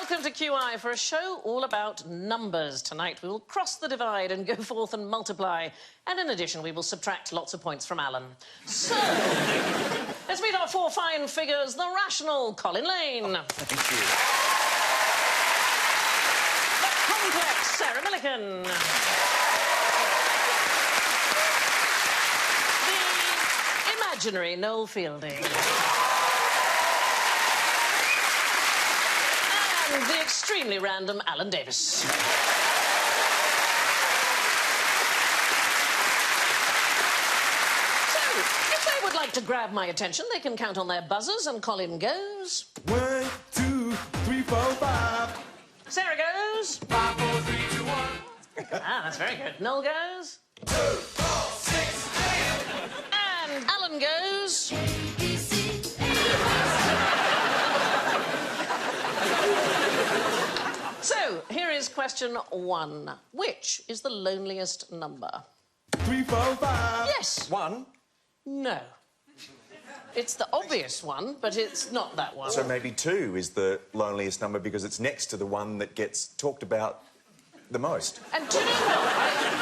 Welcome to QI for a show all about numbers. Tonight we will cross the divide and go forth and multiply. And in addition, we will subtract lots of points from Alan. So, let's meet our four fine figures. The rational Colin Lane. Oh, thank The complex you. Sarah Millican. The imaginary Noel Fielding. And the extremely random Alan Davis. So, if they would like to grab my attention, they can count on their buzzers, and Colin goes... 1, 2, 3, 4, 5. Sarah goes... 5, 4, 3, 2, 1. Ah, that's very good. Noel goes... 2, 4, 6, 8. And Alan goes... So, here is question 1. Which is the loneliest number? 3, 4, 5. Yes. 1. No. It's the obvious one, but it's not that one. So maybe 2 is the loneliest number because it's next to the one that gets talked about the most. And do you know what?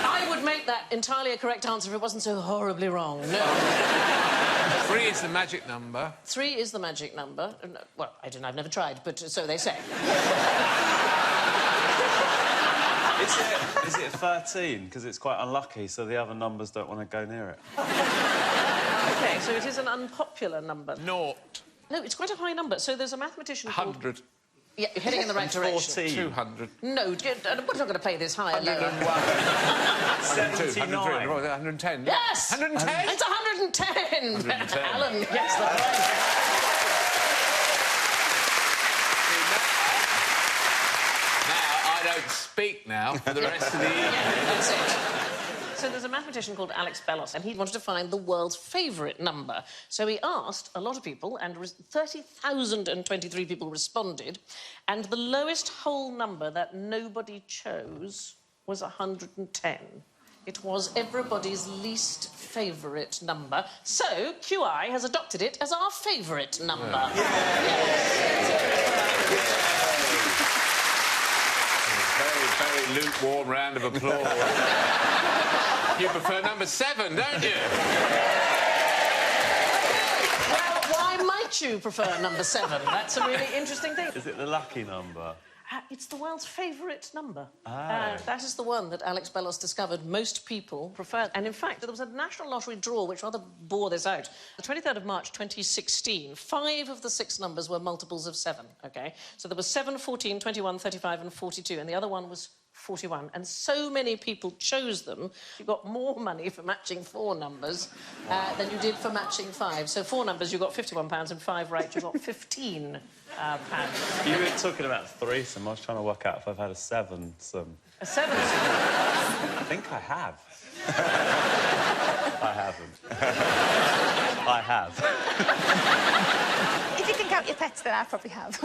I would make that entirely a correct answer if it wasn't so horribly wrong. No. 3 is the magic number. 3 is the magic number. No, well, I don't know, I've never tried, but so they say. Is it 13? Because it's quite unlucky, so the other numbers don't want to go near it. OK, so it is an unpopular number. 0. No, it's quite a high number. So there's a mathematician 100. called... Yeah, you're heading in the right direction. 14. 200. No, we're not going to play this higher, lower. 79. 110. Yes! 110? It's 110! 110. Alan gets the point. I don't speak now for the rest of the evening. Yeah, that's it. So there's a mathematician called Alex Bellos, and he wanted to find the world's favourite number. So he asked a lot of people, and 30,023 people responded, and the lowest whole number that nobody chose was 110. It was everybody's least favourite number. So QI has adopted it as our favourite number. Very lukewarm round of applause. You prefer number 7, don't you? Well, why might you prefer number 7? That's a really interesting thing. Is it the lucky number? It's the world's favourite number. Oh. That is the one that Alex Bellos discovered most people prefer. And, in fact, there was a national lottery draw which rather bore this out. The 23rd of March 2016, 5 of the 6 numbers were multiples of 7, OK? So there was 7, 14, 21, 35 and 42, and the other one was 41. And so many people chose them, you got more money for matching 4 numbers than you did for matching 5. So 4 numbers, you got £51, and 5 right, you got £15. You were talking about threesome. I was trying to work out if I've had a 7-some. A 7? I think I have. I haven't. I have. If you can count your pets, then I probably have.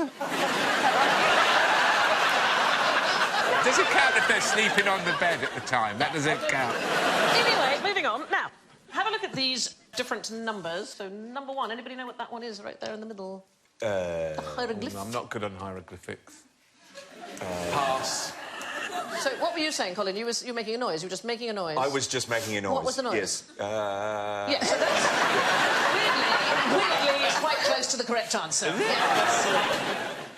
Does it count if they're sleeping on the bed at the time? That doesn't count. Anyway, moving on. Now, have a look at these different numbers. So, number 1, anybody know what that one is right there in the middle? The hieroglyph. I'm not good on hieroglyphics. Pass. So, what were you saying, Colin? You were making a noise. You were just making a noise. I was just making a noise. What was the noise? Yes. Yeah, so that's... weirdly, it's quite close to the correct answer.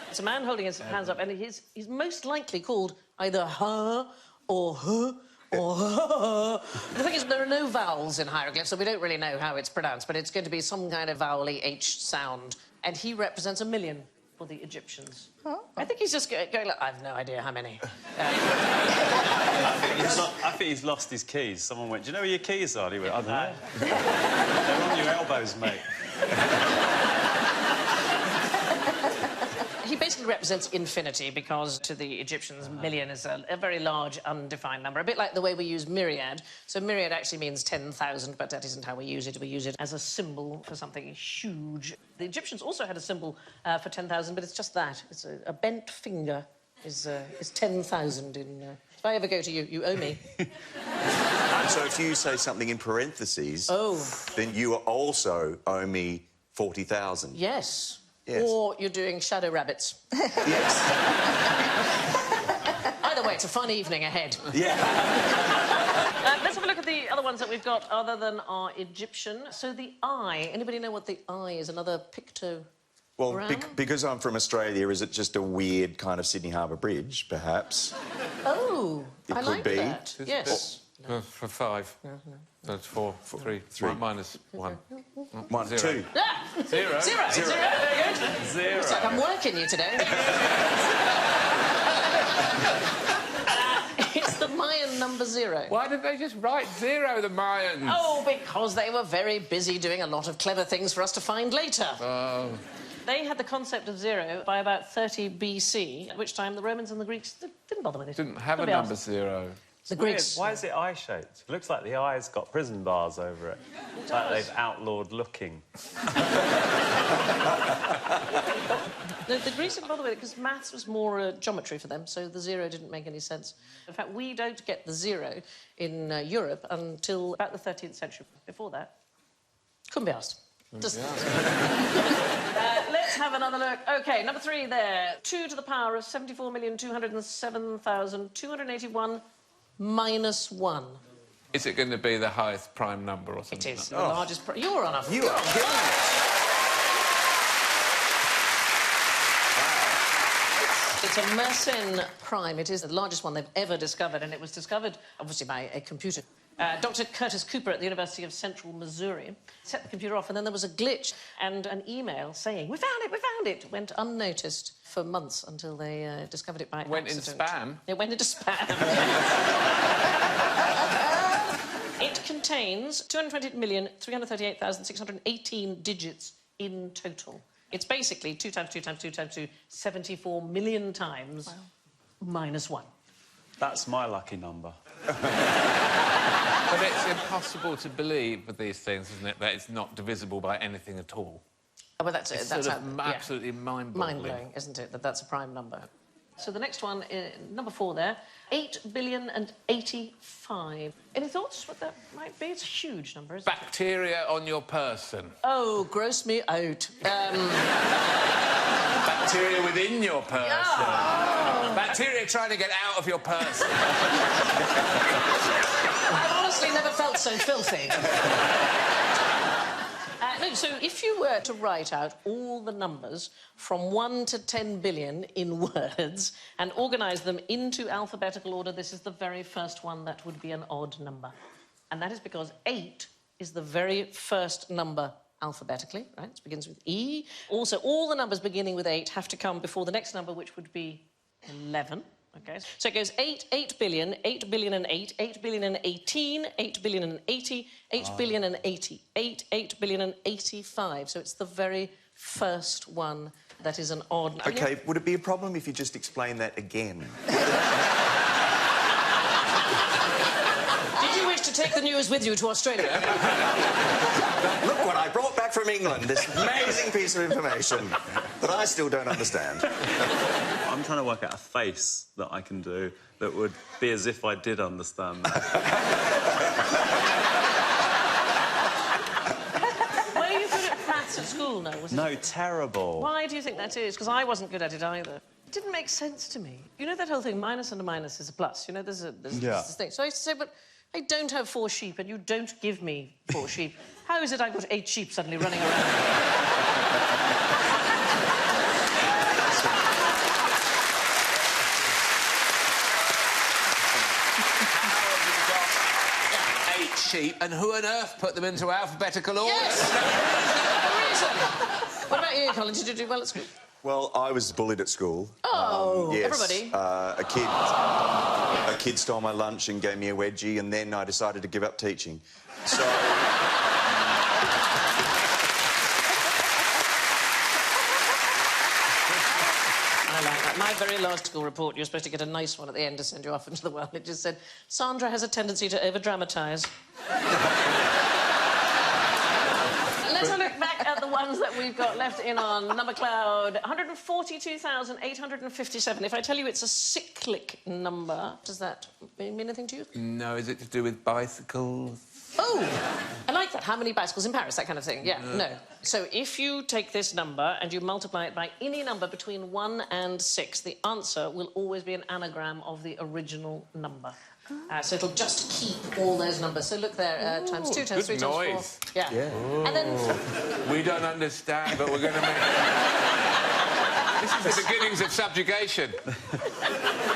It's a man holding his hands up, and he's most likely called either her or huh or her. The thing is, there are no vowels in hieroglyphs, so we don't really know how it's pronounced, but it's going to be some kind of vowel-y H sound. And he represents 1 million. for the Egyptians? I think he's just going like, I've no idea how many. I think he's lost his keys. Someone went, do you know where your keys are? And he went, I don't know. They're on your elbows, mate. He basically represents infinity because to the Egyptians, million is a very large, undefined number, a bit like the way we use myriad. So myriad actually means 10,000, but that isn't how we use it. We use it as a symbol for something huge. The Egyptians also had a symbol for 10,000, but it's just that. It's a bent finger is 10,000 in... if I ever go to you, you owe me. So if you say something in parentheses, then you also owe me 40,000. Yes. Yes. Or you're doing shadow rabbits. Yes. Either way, it's a fun evening ahead. Yeah. Let's have a look at the other ones that we've got other than our Egyptian. So the eye. Anybody know what the eye is? Another pictogram? Well, because I'm from Australia, is it just a weird kind of Sydney Harbour Bridge, perhaps? Oh, It I could like be. that. Yes. For 5. That's 4, 3. Minus 1. 1, 2. Ah! 0. 0. Very good. 0. It's like I'm working you today. It's the Mayan number 0. Why did they just write 0, the Mayans? Oh, because they were very busy doing a lot of clever things for us to find later. Oh. They had the concept of 0 by about 30 BC, at which time the Romans and the Greeks didn't bother with it. Didn't have a Nobody number else. 0. The Weird. Greeks... Why is it eye-shaped? It looks like the eye's got prison bars over it. It's like they've outlawed looking. The Greeks didn't bother with it because maths was more geometry for them, so the 0 didn't make any sense. In fact, we don't get the 0 in Europe until about the 13th century. Before that, couldn't be asked. Just... let's have another look. OK, number 3 there. 2 to the power of 74,207,281 minus 1. Is it going to be the highest prime number or something? It is. The largest... You're on a... You are killing it. It's a Mersenne prime. It is the largest one they've ever discovered, and it was discovered, obviously, by a computer. Dr. Curtis Cooper at the University of Central Missouri set the computer off, and then there was a glitch, and an email saying, we found it, went unnoticed for months until they discovered it by accident. Went in spam? It went into spam. It contains 228,338,618 digits in total. It's basically 2 times 2 times 2 times 2, 74 million times minus 1. That's my lucky number. But it's impossible to believe with these things, isn't it, that it's not divisible by anything at all? Oh, well, that's Sort of absolutely mind-boggling. Mind-blowing, isn't it, that that's a prime number. So the next one, number 4 there, 8,085,000,085. Any thoughts what that might be? It's a huge number, isn't it? Bacteria on your person. Oh, gross me out. Bacteria within your person. Oh. Bacteria trying to get out of your person. I've honestly never felt so filthy. No, so if you were to write out all the numbers from 1 to 10 billion in words and organise them into alphabetical order, this is the very first one that would be an odd number. And that is because 8 is the very first number alphabetically, right? It begins with E. Also, all the numbers beginning with 8 have to come before the next number, which would be 11. OK, so it goes 8, 8 billion, 8 billion and 8, 8 billion and 18, 8 billion and 80, 8 billion and 88, 8 billion and 85. So it's the very first one that is an odd... OK, would it be a problem if you just explain that again? Did you wish to take the news with you to Australia? Look what I brought back from England, this amazing piece of information that I still don't understand. I'm trying to work out a face that I can do that would be as if I did understand that. Were you good at maths at school, no? Was it? No, terrible. Why do you think that is? Because I wasn't good at it either. It didn't make sense to me. You know that whole thing, minus and a minus is a plus. You know, there's this thing. So I used to say, but I don't have 4 sheep and you don't give me 4 sheep. How is it I've got 8 sheep suddenly running around? Sheep, and who on earth put them into alphabetical order? Yes! No reason. What about you, Colin? Did you do well at school? Well, I was bullied at school. Oh, yes. everybody. A kid stole my lunch and gave me a wedgie, and then I decided to give up teaching. So... I like that. My very last school report, you were supposed to get a nice one at the end to send you off into the world. It just said, Sandra has a tendency to over-dramatise. Let's have a look back at the ones that we've got left in on Number Cloud. 142,857. If I tell you it's a cyclic number, does that mean anything to you? No, is it to do with bicycles? Oh, I like that. How many bicycles in Paris? That kind of thing. Yeah, no. So if you take this number and you multiply it by any number between 1 and 6, the answer will always be an anagram of the original number. So it'll just keep all those numbers. So look there, times 2, times 3, times 4. Noise. Yeah. And then... We don't understand, but we're going to make... This is the beginnings of subjugation.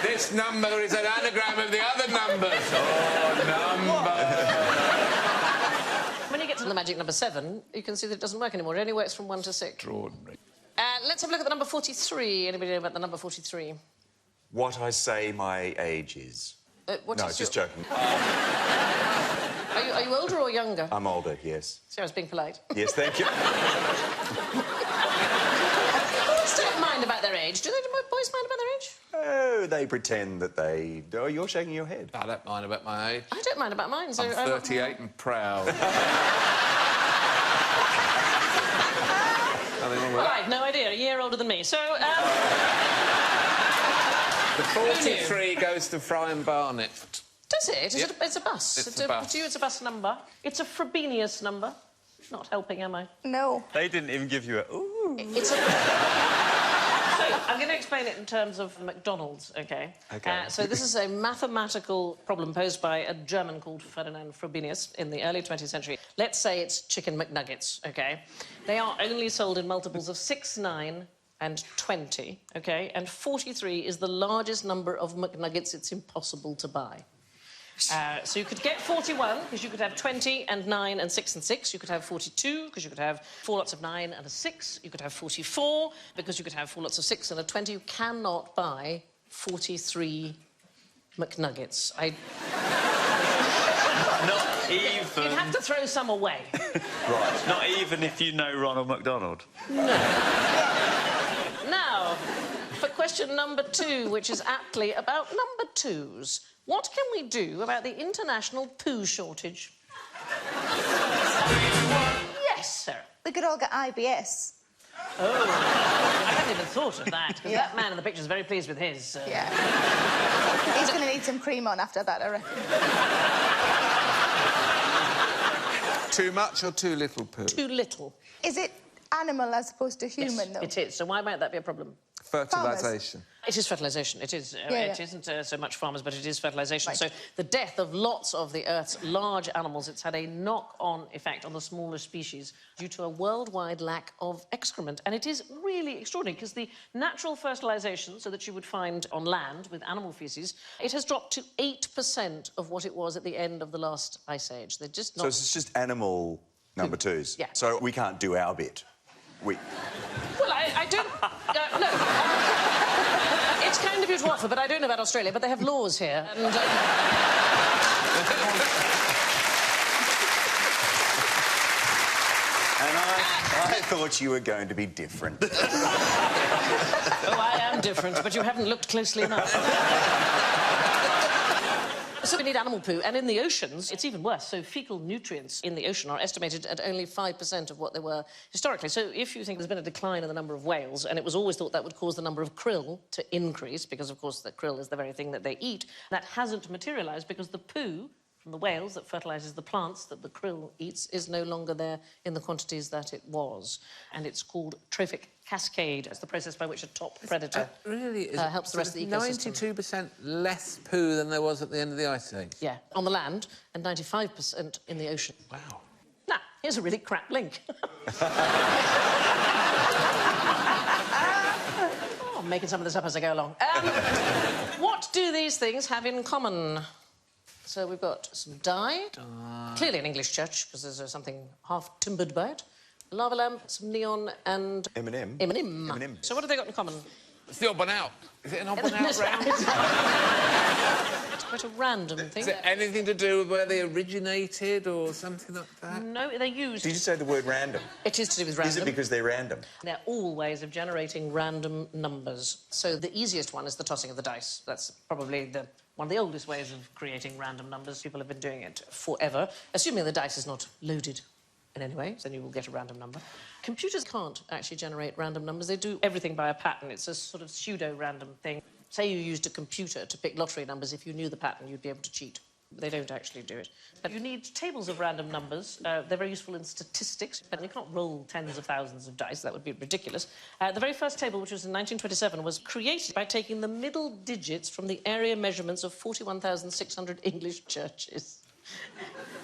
This number is an anagram of the other numbers. Oh, number. When you get to the magic number 7, you can see that it doesn't work anymore. It only works from 1 to 6. Extraordinary. Let's have a look at the number 43. Anybody know about the number 43? What I say my age is. What No, is just your... joking. Are you older or younger? I'm older, yes. See, I was being polite. Yes, thank you. Boys don't mind about their age. Do boys mind about their age? Oh, they pretend that they... Oh, you're shaking your head. I don't mind about my age. I don't mind about mine, so... I'm 38 and proud. Nothing wrong with Well, that. I've no idea. A year older than me. So, The 43 goes to Fry and Barnet. Does it? Yep. It's a bus. It's a bus. To you, it's a bus number. It's a Frobenius number. Not helping, am I? No. They didn't even give you a... Ooh. It's a... So, I'm going to explain it in terms of McDonald's, OK? OK. So this is a mathematical problem posed by a German called Ferdinand Frobenius in the early 20th century. Let's say it's chicken McNuggets, OK? They are only sold in multiples of 6, 9 and 20, OK? And 43 is the largest number of McNuggets it's impossible to buy. So you could get 41, because you could have 20 and 9 and 6 and 6. You could have 42, because you could have 4 lots of 9 and a 6. You could have 44, because you could have 4 lots of 6 and a 20. You cannot buy 43 McNuggets. Not even... You'd have to throw some away. Right. Not even if you know Ronald McDonald. Now, for question number 2, which is aptly about number 2s. What can we do about the international poo shortage? Yes, Sarah. We could all get IBS. Oh, I hadn't even thought of that, because Yeah. that man in the picture is very pleased with his. Yeah. He's going to need some cream on after that, I reckon. Too much or too little poo? Too little. Is it animal as opposed to human, Yes, though? it is. So why might that be a problem? Fertilisation. It is fertilisation. It is. Yeah, It yeah. isn't so much farmers, but it is fertilisation. Right. So the death of lots of the Earth's large animals, it's had a knock-on effect on the smaller species due to a worldwide lack of excrement. And it is really extraordinary, because the natural fertilisation, so that you would find on land with animal faeces, it has dropped to 8% of what it was at the end of the last ice age. They're just not... So it's just animal number 2s? Yeah. So we can't do our bit? Well, I don't... no. It's kind of you to offer, but I don't know about Australia, but they have laws here, and... And I thought you were going to be different. Oh, I am different, but you haven't looked closely enough. So we need animal poo, and in the oceans, it's even worse. So fecal nutrients in the ocean are estimated at only 5% of what they were historically. So if you think there's been a decline in the number of whales, and it was always thought that would cause the number of krill to increase, because, of course, the krill is the very thing that they eat, that hasn't materialised because the poo from the whales that fertilises the plants that the krill eats is no longer there in the quantities that it was. And it's called trophic cascade. It's the process by which a top predator really helps the rest of the ecosystem. 92% less poo than there was at the end of the Ice Age? Yeah, on the land, and 95% in the ocean. Wow. Now, here's a really crap link. Oh, I'm making some of this up as I go along. What do these things have in common? So we've got some dye. Clearly an English church, because there's something half timbered by it. Lava lamp, some neon, and... M&M. M&M. M&M. So what have they got in common? It's the odd one out. Is it an odd one out round? It's quite a random thing. Is it anything to do with where they originated or something like that? No, they use... Did you say the word random? It is to do with random. Is it because they're random? They're all ways of generating random numbers. So the easiest one is the tossing of the dice. That's probably one of the oldest ways of creating random numbers. People have been doing it forever, assuming the dice is not loaded in any way, then you will get a random number. Computers can't actually generate random numbers. They do everything by a pattern. It's a sort of pseudo-random thing. Say you used a computer to pick lottery numbers. If you knew the pattern, you'd be able to cheat. They don't actually do it. But you need tables of random numbers. They're very useful in statistics, but you can't roll tens of thousands of dice. That would be ridiculous. The very first table, which was in 1927, was created by taking the middle digits from the area measurements of 41,600 English churches.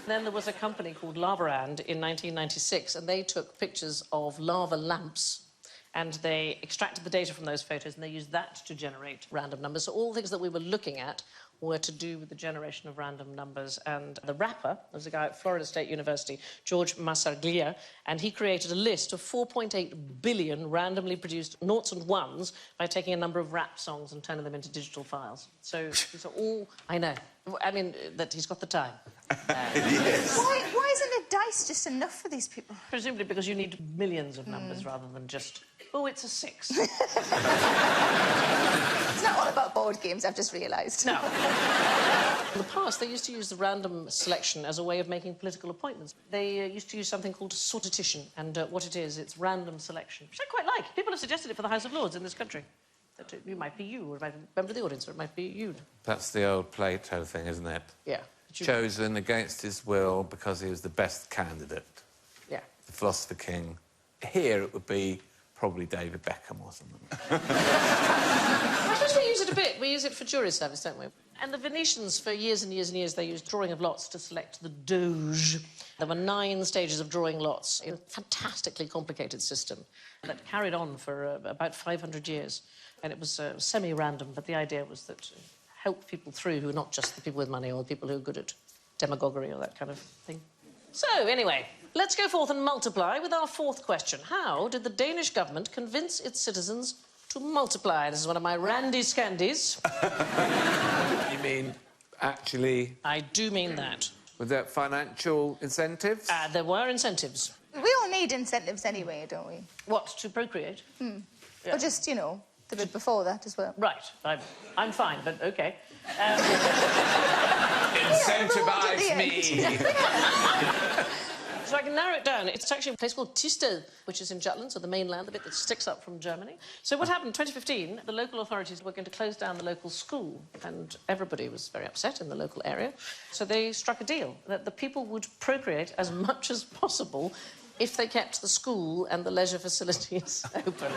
Then there was a company called Lavarand in 1996, and they took pictures of lava lamps, and they extracted the data from those photos, and they used that to generate random numbers. So all the things that we were looking at were to do with the generation of random numbers. And the rapper was a guy at Florida State University, George Masarglia, and he created a list of 4.8 billion randomly produced noughts and ones by taking a number of rap songs and turning them into digital files. So these are all... I know. I mean, that he's got the time. Yes. Why isn't a dice just enough for these people? Presumably because you need millions of numbers rather than just... Oh, it's a 6. It's not all about board games, I've just realised. No. In the past, they used to use the random selection as a way of making political appointments. They used to use something called sortition, and what it is, it's random selection, which I quite like. People have suggested it for the House of Lords in this country. That it might be you, or it might be a member of the audience, or it might be you. That's the old Plato thing, isn't it? Yeah. Chosen against his will because he was the best candidate. Yeah. The philosopher king. Here it would be probably David Beckham or something. I suppose we use it a bit. We use it for jury service, don't we? And the Venetians, for years and years and years, they used drawing of lots to select the Doge. There were 9 stages of drawing lots in a fantastically complicated system that carried on for about 500 years. And it was semi-random, but the idea was that help people through who are not just the people with money or the people who are good at demagoguery or that kind of thing. So, anyway, let's go forth and multiply with our 4th question. How did the Danish government convince its citizens to multiply? This is one of my randy scandies. You mean, actually... I do mean that. Was there financial incentives? There were incentives. We all need incentives anyway, don't we? What, to procreate? Or just, you know, the bit before that as well. Right. I'm fine, but OK. Incentivise me! So I can narrow it down. It's actually a place called Thisted, which is in Jutland, so the mainland, the bit that sticks up from Germany. So what happened in 2015, the local authorities were going to close down the local school, and everybody was very upset in the local area. So they struck a deal that the people would procreate as much as possible if they kept the school and the leisure facilities open.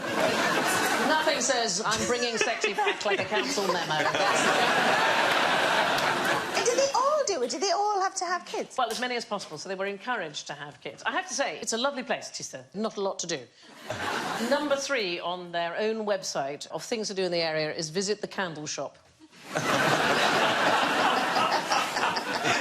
Nothing says, I'm bringing sexy back like a council memo. And did they all do it? Did they all have to have kids? Well, as many as possible, so they were encouraged to have kids. I have to say, it's a lovely place, Thisted. Not a lot to do. Number 3 on their own website of things to do in the area is visit the candle shop.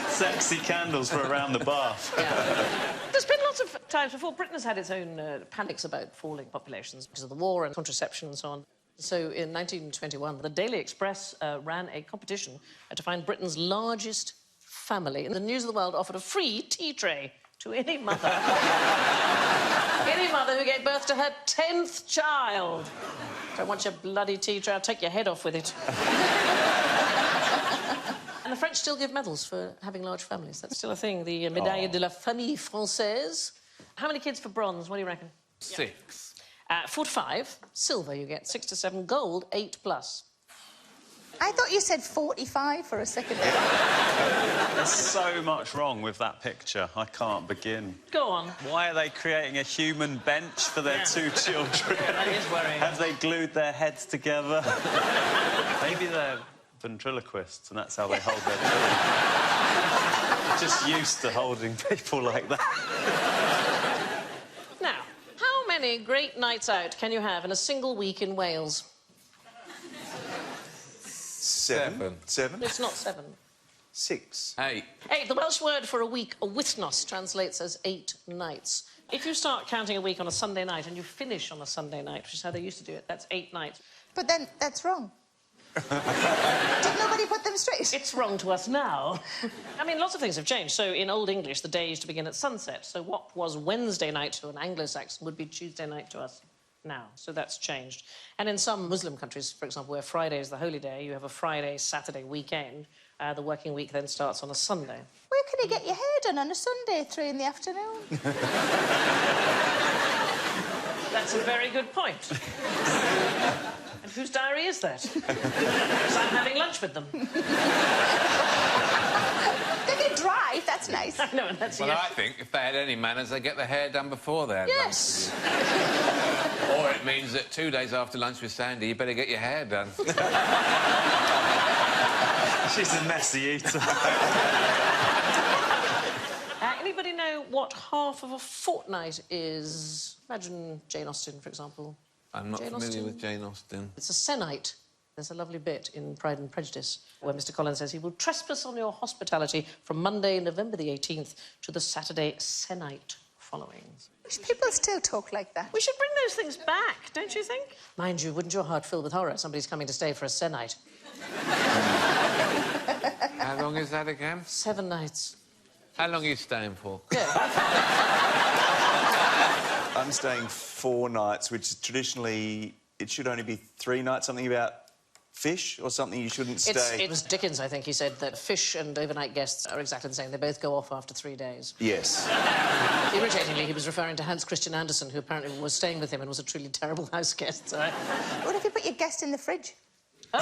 Sexy candles for around the bath. Yeah. There's been lots of times before. Britain has had its own panics about falling populations because of the war and contraception and so on. So in 1921, the Daily Express ran a competition to find Britain's largest family. And the News of the World offered a free tea tray to any mother. Any mother who gave birth to her 10th child. Don't want your bloody tea tray, I'll take your head off with it. And the French still give medals for having large families. That's still a thing, the Médaille de la Famille Française. How many kids for bronze? What do you reckon? 6. 4 to 5. Silver, you get 6 to 7. Gold, 8+. I thought you said 45 for a second. There's so much wrong with that picture. I can't begin. Go on. Why are they creating a human bench for their 2 children? That is worrying. Have they glued their heads together? Maybe they're ventriloquists and that's how they hold their children. Just used to holding people like that. Now, how many great nights out can you have in a single week in Wales? 7. 7? It's not 7. 6. 8. 8. The Welsh word for a week, a wythnos, translates as 8 nights. If you start counting a week on a Sunday night and you finish on a Sunday night, which is how they used to do it, that's 8 nights. But then that's wrong. Did nobody put them straight? It's wrong to us now. I mean, lots of things have changed. So in Old English, the day used to begin at sunset. So what was Wednesday night to an Anglo-Saxon would be Tuesday night to us now. So that's changed. And in some Muslim countries, for example, where Friday is the holy day, you have a Friday, Saturday weekend. The working week then starts on a Sunday. Where can you get your hair done on a Sunday at 3 in the afternoon? That's a very good point. And whose diary is that? Because I'm having lunch with them. They can drive, that's nice. I know, and that's Well, yes. I think if they had any manners, they'd get their hair done before then. Yes. Or it means that 2 days after lunch with Sandy, you better get your hair done. She's a messy eater. Anybody know what half of a fortnight is? Imagine Jane Austen, for example. I'm not Jane familiar Austen? with Jane Austen. It's a sennight. There's a lovely bit in Pride and Prejudice where Mr. Collins says he will trespass on your hospitality from Monday, November the 18th to the Saturday sennight following. People still talk like that. We should bring those things back, don't you think? Mind you, wouldn't your heart fill with horror? Somebody's coming to stay for a sennight. How long is that again? 7 nights. How long are you staying for? Yeah. I'm staying 4 nights, which is traditionally... It should only be 3 nights, something about fish or something you shouldn't stay... It was Dickens, I think, he said that fish and overnight guests are exactly the same. They both go off after 3 days. Yes. Irritatingly, he was referring to Hans Christian Andersen, who apparently was staying with him and was a truly terrible house guest. So What if you put your guest in the fridge? Oh.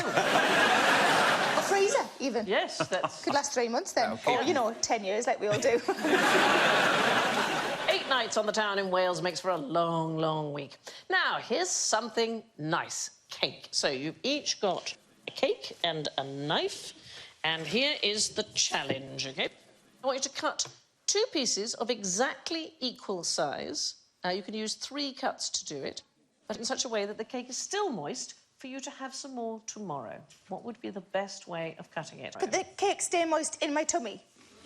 Or freezer, even. Yes, that's... Could last 3 months then. Okay. Or, you know, 10 years like we all do. 8 nights on the town in Wales makes for a long, long week. Now, here's something nice. Cake. So you've each got a cake and a knife, and here is the challenge, OK? I want you to cut 2 pieces of exactly equal size. You can use 3 cuts to do it, but in such a way that the cake is still moist for you to have some more tomorrow. What would be the best way of cutting it? Could the cake stay moist in my tummy?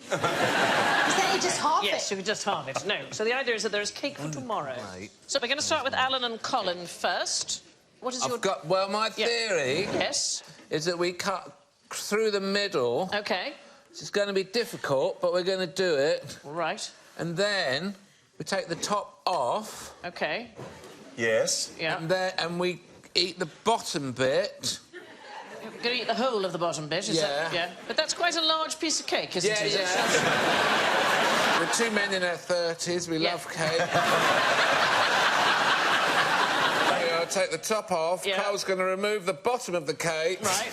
Because then you just halve Yes, it. you could just halve it. No. So the idea is that there is cake for tomorrow. Right. So we're going to start with Alan and Colin first. What is your... Well, my theory Yes. is that we cut through the middle. OK. It's going to be difficult, but we're going to do it. Right. And then we take the top off. OK. Yes. Yeah. And we eat the bottom bit. You're going to eat the whole of the bottom bit, is that... Yeah. But that's quite a large piece of cake, isn't it? Yeah. We're 2 men in our 30s. We love cake. I'll take the top off. Yeah. Carl's going to remove the bottom of the cake. Right.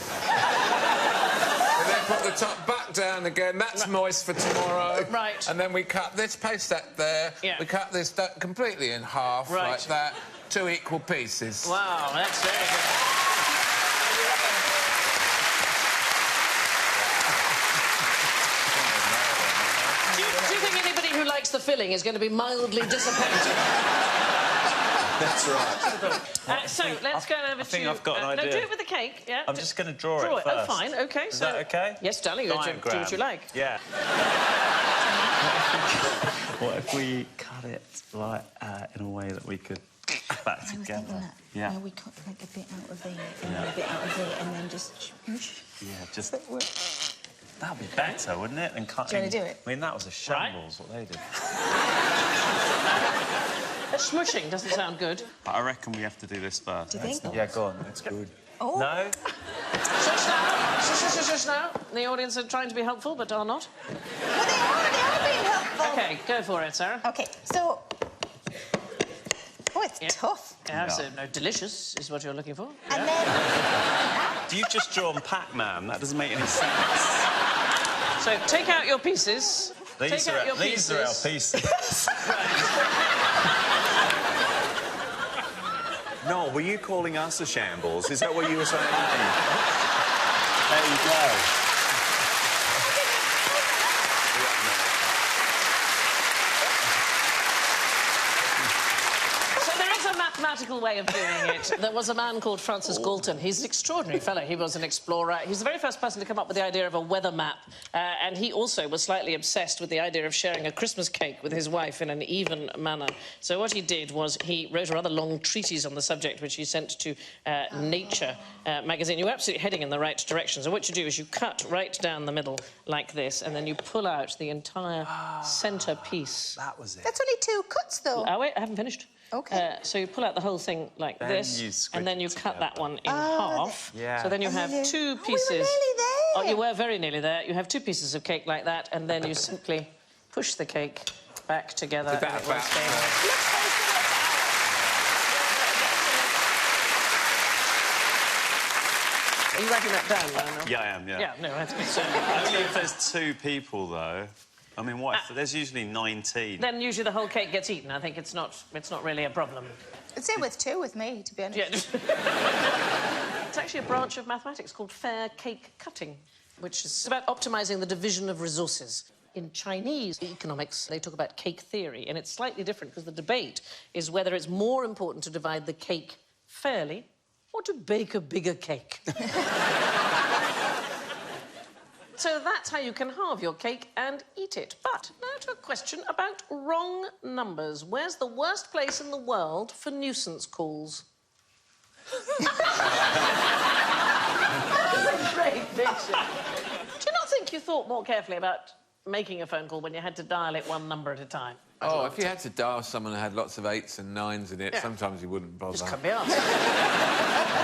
And then put the top back down again. That's moist for tomorrow. Right. And then we cut this, paste that there. Yeah. We cut this completely in half, Right. like that. 2 equal pieces. Wow, that's very good. Do you think anybody who likes the filling is going to be mildly disappointed? That's right. So, let's go over to... I think I've got an idea. No, do it with the cake, yeah. I'm just going to draw it Oh, first. fine, OK. Is that OK? Yes, darling, you do what you like. Yeah. What if we cut it, like, in a way that we could back I was together? thinking that. Yeah. We cut like a bit out of there and then a bit out of there and then just... Yeah, just... That'd be better, wouldn't it, than cutting... Do you want to do it? I mean, that was a shambles, what they did. Smushing doesn't sound good. But I reckon we have to do this first. Do you think? Yeah, go on. That's good. Oh. No? Shush now. Shush now. The audience are trying to be helpful, but are not. Well, they are being helpful. OK, go for it, Sarah. OK, so... Oh, it's tough. Yeah, so, no, delicious is what you're looking for. And then... Do you just draw on Pac-Man? That doesn't make any sense. So, take out your pieces. These are our pieces. Noel, were you calling us a shambles? Is that what you were saying? There you go. So there is a mathematical way of doing it. There was a man called Francis Galton. He's an extraordinary fellow. He was an explorer. He was the very first person to come up with the idea of a weather map. And he also was slightly obsessed with the idea of sharing a Christmas cake with his wife in an even manner. So what he did was he wrote a rather long treatise on the subject, which he sent to Nature magazine. You're absolutely heading in the right direction. So what you do is you cut right down the middle like this, and then you pull out the entire centre piece. That was it. That's only 2 cuts, though. Oh, wait, I haven't finished. OK. So you pull out the whole thing like Then this, you squidge and then you it cut together. that one in half. Yeah. So then you have 2 pieces. Oh, we were nearly there. Oh, you were very nearly there. You have 2 pieces of cake like that, and then you simply push the cake back together. Is that and it will about- stay there. Are you writing that down, Lionel? Yeah, I am, yeah. Yeah, no, that's good. So, Only if there's 2 people, though. I mean, what if there's usually 19? then usually the whole cake gets eaten. I think it's not really a problem. I'd say with 2 with me, to be honest. Yeah. It's actually a branch of mathematics called fair cake cutting, which is about optimising the division of resources. In Chinese economics, they talk about cake theory, and it's slightly different because the debate is whether it's more important to divide the cake fairly or to bake a bigger cake. So that's how you can halve your cake and eat it. But now to a question about wrong numbers. Where's the worst place in the world for nuisance calls? That's a great picture. Do you not think you thought more carefully about making a phone call when you had to dial it one number at a time? Oh, if you had to dial someone who had lots of 8s and 9s in it, Yeah. sometimes you wouldn't bother. Just can't be asked.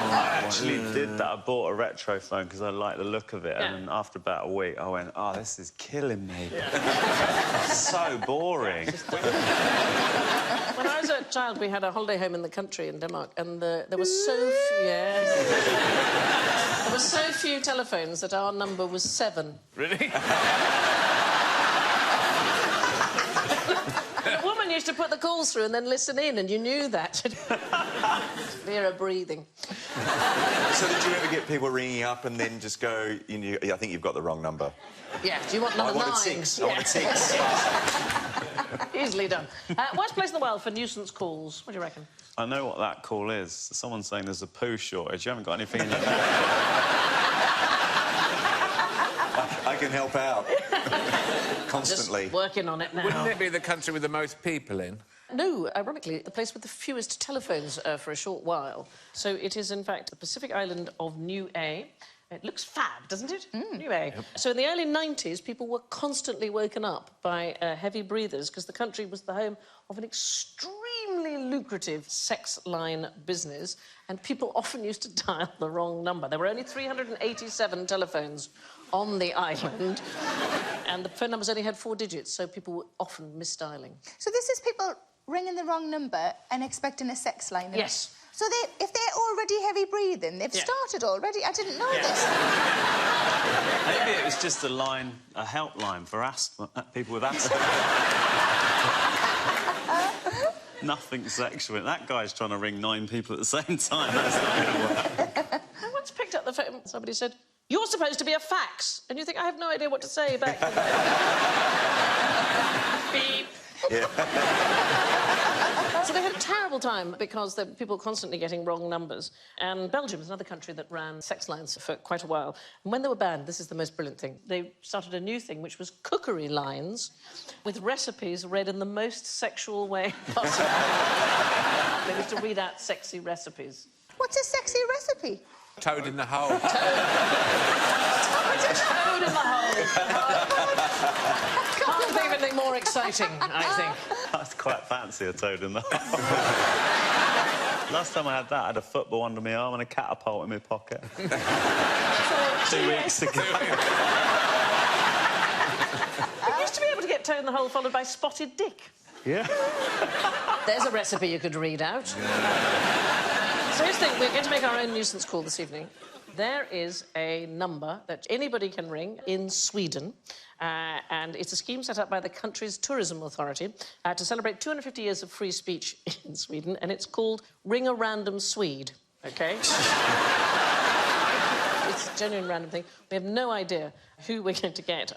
I actually did that. I bought a retro phone because I liked the look of it, Yeah. and after about a week, I went, "Oh, this is killing me. So boring." When I was a child, we had a holiday home in the country in Denmark, and there were so few... Yes. There were so few telephones that our number was 7. Really? The woman used to put the calls through and then listen in, and you knew that. Hear her breathing. So did you ever get people ringing up and then just go, I think you've got the wrong number? Yeah, do you want number 9? I wanted 6. I Yeah. wanted 6. Easily done. Worst place in the world for nuisance calls? What do you reckon? I know what that call is. Someone's saying there's a poo shortage. You haven't got anything in your bag. I can help out. Constantly. Just working on it now. Wouldn't it be the country with the most people in? No, ironically, the place with the fewest telephones for a short while. So it is, in fact, the Pacific island of Niue. It looks fab, doesn't it? Niue. Yep. So in the early 90s, people were constantly woken up by heavy breathers because the country was the home of an extremely lucrative sex line business, and people often used to dial the wrong number. There were only 387 telephones on the island, and the phone numbers only had 4 digits, so people were often misdialing. So this is people ringing the wrong number and expecting a sex line. Yes. So if they're already heavy breathing, they've Yeah. started already. I didn't know this. Maybe it was just a helpline for asthma, people with asthma. Nothing sexual. That guy's trying to ring 9 people at the same time. That's not going to work. I once picked up the phone. Somebody said, "You're supposed to be a fax." And you think, I have no idea what to say back to them. Beep. Yeah. So they had a terrible time because there were people constantly getting wrong numbers. And Belgium is another country that ran sex lines for quite a while. And when they were banned, this is the most brilliant thing, they started a new thing, which was cookery lines with recipes read in the most sexual way possible. They used to read out sexy recipes. What's a sexy recipe? Toad in the hole. Toad in the hole. Can't think of anything more exciting, I think. I'd quite fancy a toad in the hole. Last time I had that, I had a football under my arm and a catapult in my pocket. 2 weeks ago. You used to be able to get Toad in the hole followed by Spotted Dick. Yeah. There's a recipe you could read out. So here's the thing, we're going to make our own nuisance call this evening. There is a number that anybody can ring in Sweden, and it's a scheme set up by the country's tourism authority to celebrate 250 years of free speech in Sweden, and it's called Ring a Random Swede, OK? It's a genuine random thing. We have no idea who we're going to get.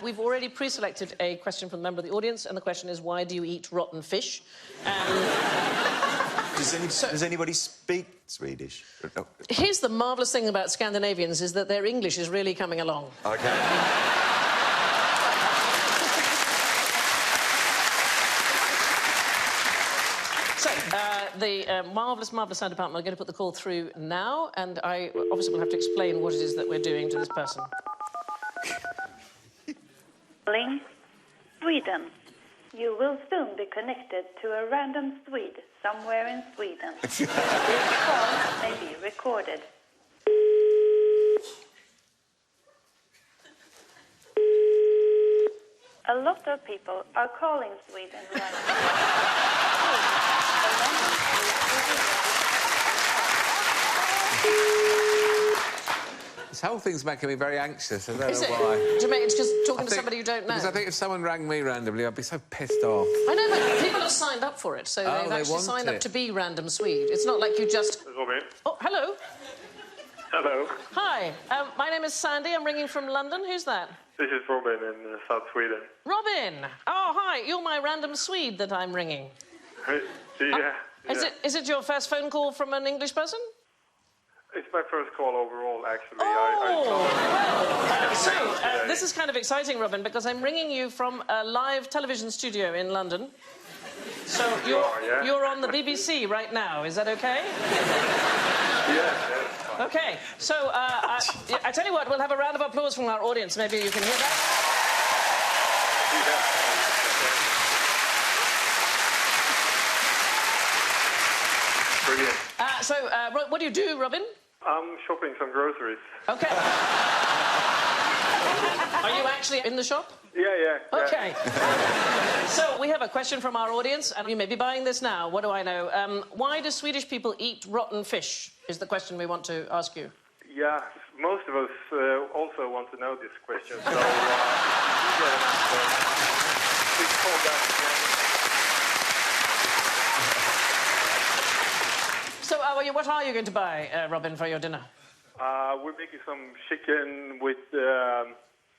We've already pre-selected a question from a member of the audience, and the question is, why do you eat rotten fish? Does anybody speak Swedish? No. Here's the marvellous thing about Scandinavians is that their English is really coming along. OK. So, the marvellous sound department are going to put the call through now, and I obviously will have to explain what it is that we're doing to this person. Calling Sweden. You will soon be connected to a random Swede somewhere in Sweden. This call may be recorded. A lot of people are calling Sweden right now. A random Swede will be This whole thing's making me very anxious. I don't Is know it? why. Do you mean it's just talking I to think- somebody you don't know? Because I think if someone rang me randomly, I'd be so pissed off. I know, but people have signed up for it, so Oh, they've they actually want signed up it. to be random Swede. It's not like you just... Robin. Oh, hello. Hello. Hi, my name is Sandy. I'm ringing from London. Who's that? This is Robin in South Sweden. Robin. Oh, hi. You're my random Swede that I'm ringing. Yeah. Is it your first phone call from an English person? It's my first call overall, actually. This is kind of exciting, Robin, because I'm ringing you from a live television studio in London. So you're on the BBC right now. Is that okay? Yeah, that's fine. Okay. So I tell you what, we'll have a round of applause from our audience. Maybe you can hear that. Brilliant. What do you do, Robin? I'm shopping some groceries. Okay. Are you actually in the shop? Yeah. Okay. So we have a question from our audience, and you may be buying this now. What do I know? Why do Swedish people eat rotten fish? Is the question we want to ask you. Yeah, most of us also want to know this question, so please call back again. So what are you going to buy, Robin, for your dinner? We're making some chicken with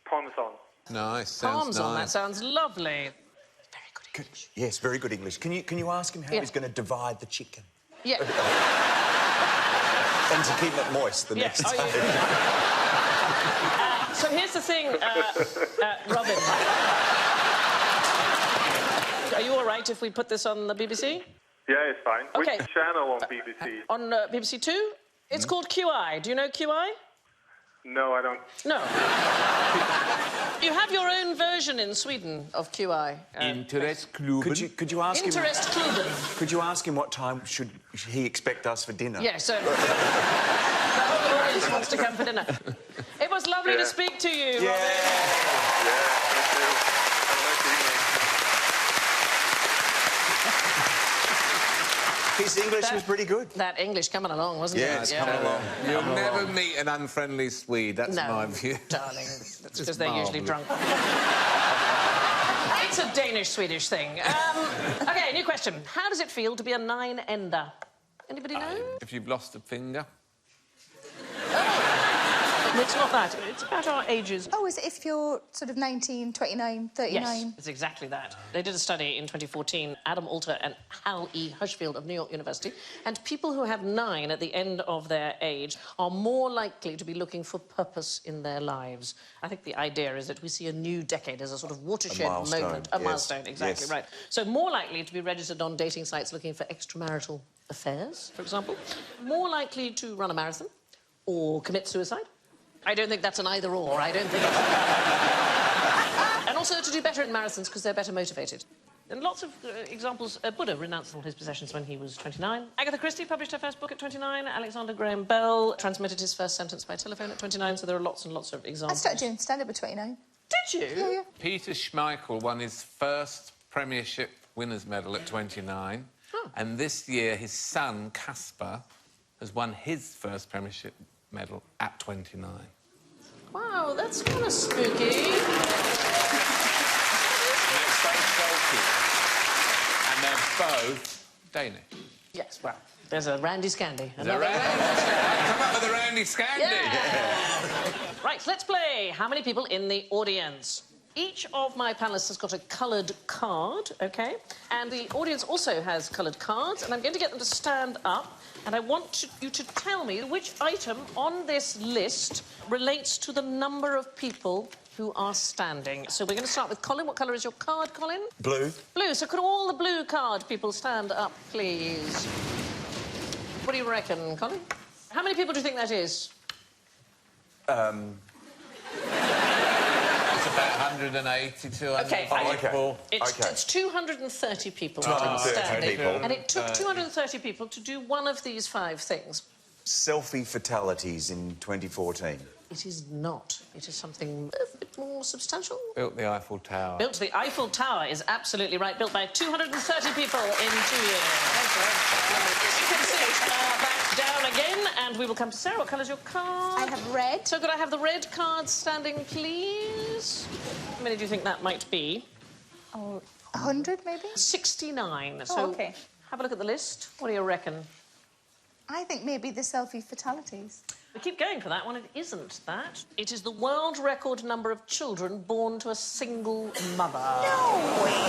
parmesan. Nice, sounds Parmesan, that nice. sounds lovely. Very good English. Yes, very good English. Can you ask him how he's going to divide the chicken? Yeah. And to keep it moist the next Yes. day. So here's the thing, Robin. Are you all right if we put this on the BBC? Yeah, it's fine. Okay. Which channel on BBC? On BBC Two? It's called QI. Do you know QI? No, I don't. No. You have your own version in Sweden of QI. Interestklubben. Could you ask him? Interestklubben. Could you ask him what time should he expect us for dinner? Yeah, so... the whole audience wants to come for dinner. It was lovely to speak to you, Robin. Yeah, thank you. Have a nice evening. His English was pretty good. That English coming along, wasn't it? Yeah, it's coming along. You'll never meet an unfriendly Swede, that's my view. Darling. That's because they're usually marvellous. drunk. It's a Danish-Swedish thing. OK, new question. How does it feel to be a nine-ender? Anybody know? If you've lost a finger. It's not that. It's about our ages. Oh, is it if you're sort of 19, 29, 39? Yes, it's exactly that. They did a study in 2014, Adam Alter and Hal E. Hirschfield of New York University, and people who have 9 at the end of their age are more likely to be looking for purpose in their lives. I think the idea is that we see a new decade as a sort of watershed milestone, moment. A yes. milestone, exactly, Yes. right. So more likely to be registered on dating sites looking for extramarital affairs, for example. More likely to run a marathon or commit suicide. I don't think that's an either-or. I don't think... And also to do better in marathons because they're better motivated. And lots of examples. Buddha renounced all his possessions when he was 29. Agatha Christie published her first book at 29. Alexander Graham Bell transmitted his first sentence by telephone at 29. So there are lots and lots of I examples. started doing stand-up at 29. Did you? Yeah. Peter Schmeichel won his first Premiership winners' medal at 29. Oh. And this year, his son, Casper, has won his first Premiership medal at 29. Wow, that's kind of spooky. And they're both Danish. Yes, well, there's a Randy Scandi. Come up with a Randy Scandi. Yeah. Right, let's play. How many people in the audience? Each of my panellists has got a coloured card, OK? And the audience also has coloured cards, and I'm going to get them to stand up, and I want you to tell me which item on this list relates to the number of people who are standing. So we're going to start with Colin. What colour is your card, Colin? Blue. Blue. So could all the blue card people stand up, please? What do you reckon, Colin? How many people do you think that is? It's about 180, 200 OK, people. It's 230 people 230 standing. people. And it took 230 people to do one of these 5 things. Selfie fatalities in 2014. It is not. It is something a bit more substantial. Built the Eiffel Tower. Built the Eiffel Tower is absolutely right. Built by 230 people in 2 years. You can sit back down again, and we will come to Sarah. What colour's your card? I have red. So could I have the red card standing, please? How many do you think that might be? Oh, 100 maybe? 69. Oh, So OK. have a look at the list. What do you reckon? I think maybe the selfie fatalities. We keep going for that one. It isn't that. It is the world record number of children born to a single mother. No way.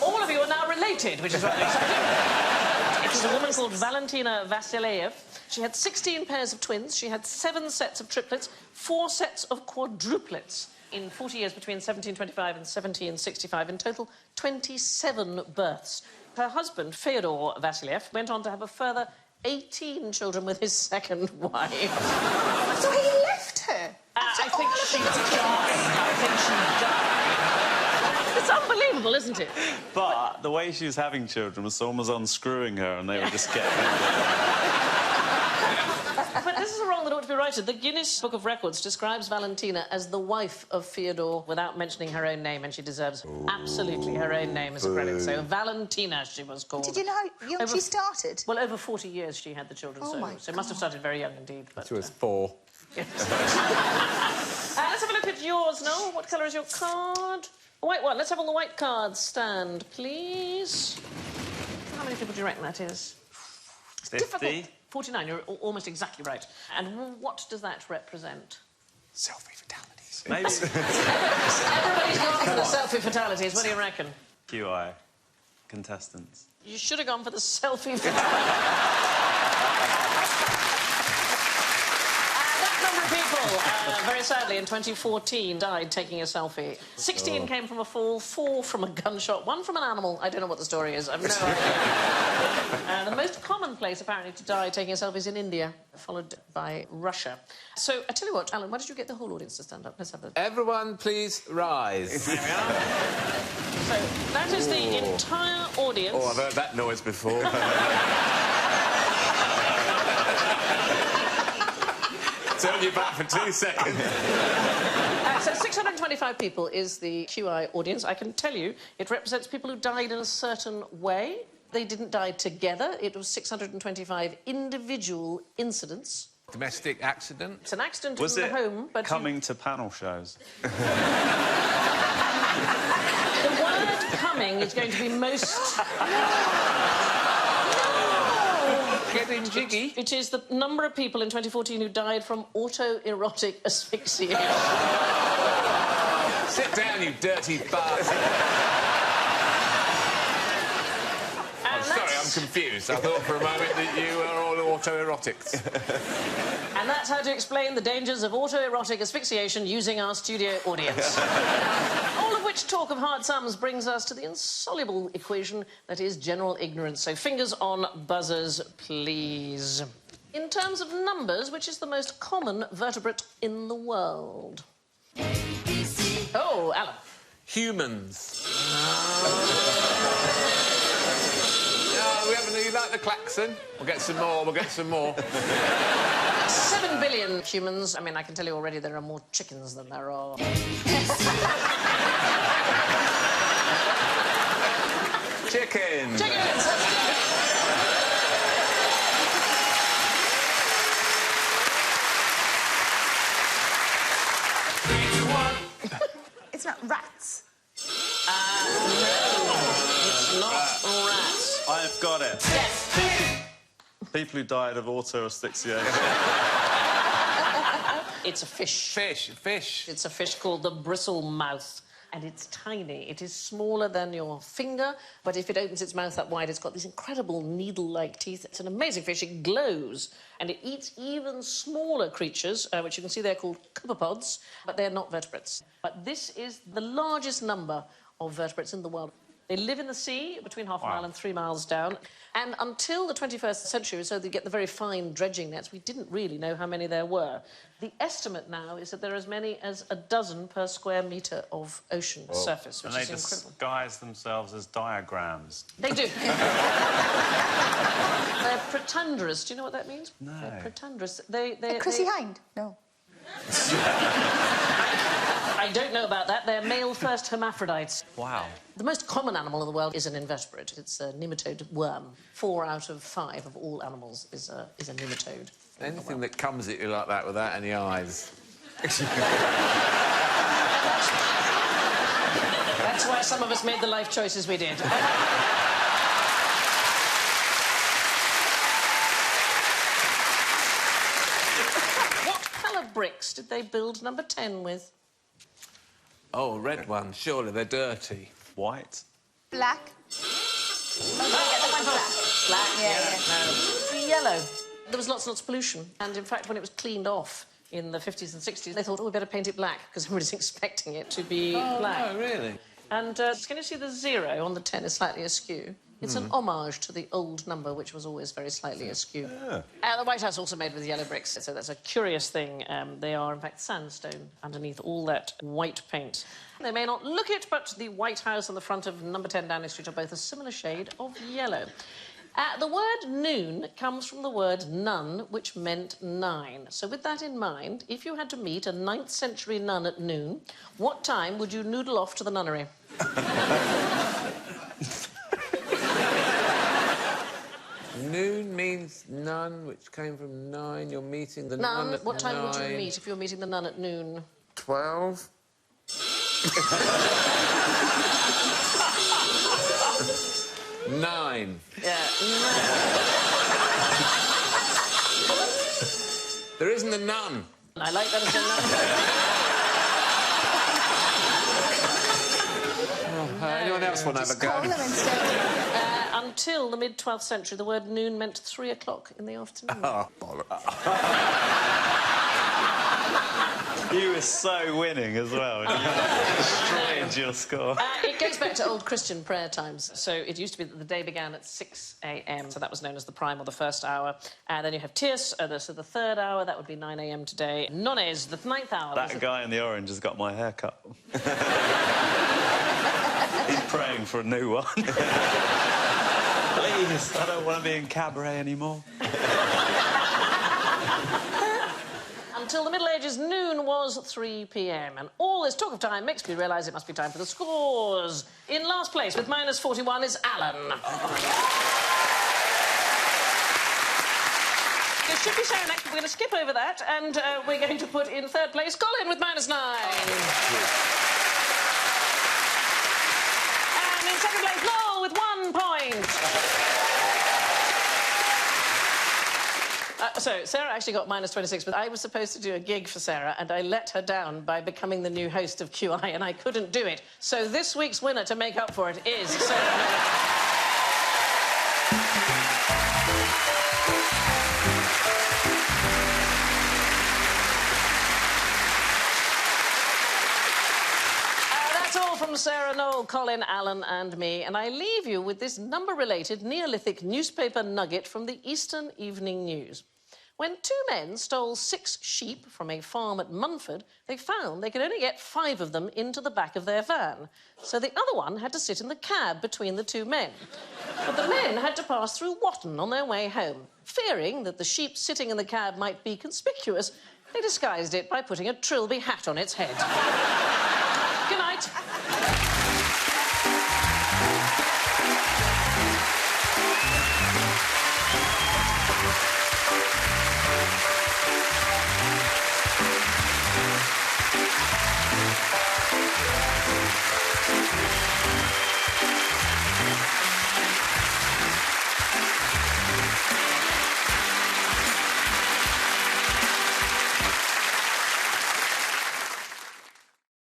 All of you are now related, which is rather exciting. It is a woman called Valentina Vasiliev. She had 16 pairs of twins. She had 7 sets of triplets, 4 sets of quadruplets. In 40 years between 1725 and 1765, in total, 27 births. Her husband, Fyodor Vasiliev, went on to have a further 18 children with his second wife. So he left her? I think she died. It's unbelievable, isn't it? But the way she was having children was someone was unscrewing her and they were just getting But this is a wrong that ought to be righted. The Guinness Book of Records describes Valentina as the wife of Fyodor without mentioning her own name, and she deserves absolutely her own name as a credit. So Valentina, she was called. Did you know how young she started? Well, over 40 years she had the children, Oh my so it must have started very young indeed. But, She was 4. yes. Let's have a look at yours, Noel. What colour is your card? A white one. Let's have all the white cards stand, please. How many people do you reckon that is? 50. Difficult. 49, you're almost exactly right. And what does that represent? Selfie fatalities. Maybe Everybody's gone for the selfie fatalities. What do you reckon? QI contestants. You should have gone for the selfie fatalities. That number of people, very sadly, in 2014, died taking a selfie. 16 came from a fall, 4 from a gunshot, 1 from an animal. I don't know what the story is. I've no idea. The most common place, apparently, to die taking a selfie is in India, followed by Russia. So, I tell you what, Alan, why did you get the whole audience to stand up? Let's have a... Everyone, please rise. There we are. So, that is the entire audience. Oh, I've heard that noise before. Turn you back for 2 seconds. So 625 people is the QI audience. I can tell you it represents people who died in a certain way. They didn't die together. It was 625 individual incidents. Domestic accident. It's an accident Was in it the home, but... coming to panel shows? The word coming is going to be most... Getting jiggy. It is the number of people in 2014 who died from autoerotic asphyxiation. Sit down, you dirty bastard. Sorry, I'm confused. I thought for a moment that you were all autoerotics. And that's how to explain the dangers of autoerotic asphyxiation using our studio audience. All of which talk of hard sums brings us to the insoluble equation that is general ignorance. So fingers on buzzers, please. In terms of numbers, which is the most common vertebrate in the world? Oh, Alan. Humans. We haven't. You like the klaxon? We'll get some more. We'll get some more. 7 billion humans. I mean, I can tell you already there are more chickens than there are... Chicken. Chickens! It's not rats. It's not rats. I've got it. Yes. People who died of auto asphyxiation. It's a fish. Fish. It's a fish called the bristlemouth. And it's tiny. It is smaller than your finger, but if it opens its mouth up wide, it's got these incredible needle-like teeth. It's an amazing fish. It glows, and it eats even smaller creatures, which you can see they're called copepods, but they're not vertebrates. But this is the largest number of vertebrates in the world. They live in the sea, between half a mile and 3 miles down. And until the 21st century, so they get the very fine dredging nets, we didn't really know how many there were. The estimate now is that there are as many as a dozen per square metre of ocean surface, which and is they incredible. disguise themselves as diagrams. They do. They're protandrous. Do you know what that means? No. They're protandrous. A Chrissy Hind? No. I don't know about that. They're male-first hermaphrodites. Wow. The most common animal in the world is an invertebrate. It's a nematode worm. 4 out of 5 of all animals is a nematode. Anything that comes at you like that without any eyes. That's why some of us made the life choices we did. What colour bricks did they build number 10 with? Oh, red one. Surely they're dirty. White. Black. Black. Yeah. No. Yellow. There was lots and lots of pollution, and in fact, when it was cleaned off in the 50s and 60s, they thought, oh, we better paint it black, because everybody's expecting it to be black. Oh, really? And can you see the 0 on the 10 is slightly askew? It's an homage to the old number, which was always very slightly askew. The White House also made with yellow bricks, so that's a curious thing. They are, in fact, sandstone underneath all that white paint. They may not look it, but the White House and the front of number 10 Downing Street are both a similar shade of yellow. The word noon comes from the word nun, which meant 9. So with that in mind, if you had to meet a 9th century nun at noon, what time would you noodle off to the nunnery? Noon means nun, which came from 9. You're meeting the nun Nun, at what time would you 9. meet if you were meeting the nun at noon? 12. Nine. Yeah. There isn't a nun. I like that as a nun. Anyone else want to have a Call go? them instead. Until the mid-12th century, the word noon meant 3 o'clock in the afternoon. Oh, bollocks. You were so winning as well. You destroyed your score. It goes back to old Christian prayer times. So it used to be that the day began at 6 a.m, so that was known as the prime or the first hour. Then you have Tierce, so the third hour, that would be 9 a.m. today. Nones, the 9th hour. That guy in the orange has got my haircut. He's praying for a new one. Please, I don't want to be in cabaret anymore. Until the Middle Ages, noon was 3 p.m. And all this talk of time makes me realise it must be time for the scores. In last place, with minus 41, is Alan. There should be Sarah next, but we're going to skip over that, and we're going to put in third place Colin with minus 9. And in second place, Noel with 1 point. So, Sarah actually got minus 26, but I was supposed to do a gig for Sarah, and I let her down by becoming the new host of QI, and I couldn't do it. So this week's winner, to make up for it, is Sarah. That's all from Sarah, Noel, Colin, Alan and me, and I leave you with this number-related Neolithic newspaper nugget from the Eastern Evening News. When 2 men stole 6 sheep from a farm at Munford, they found they could only get 5 of them into the back of their van. So the other one had to sit in the cab between the 2 men. But the men had to pass through Watton on their way home. Fearing that the sheep sitting in the cab might be conspicuous, they disguised it by putting a Trilby hat on its head.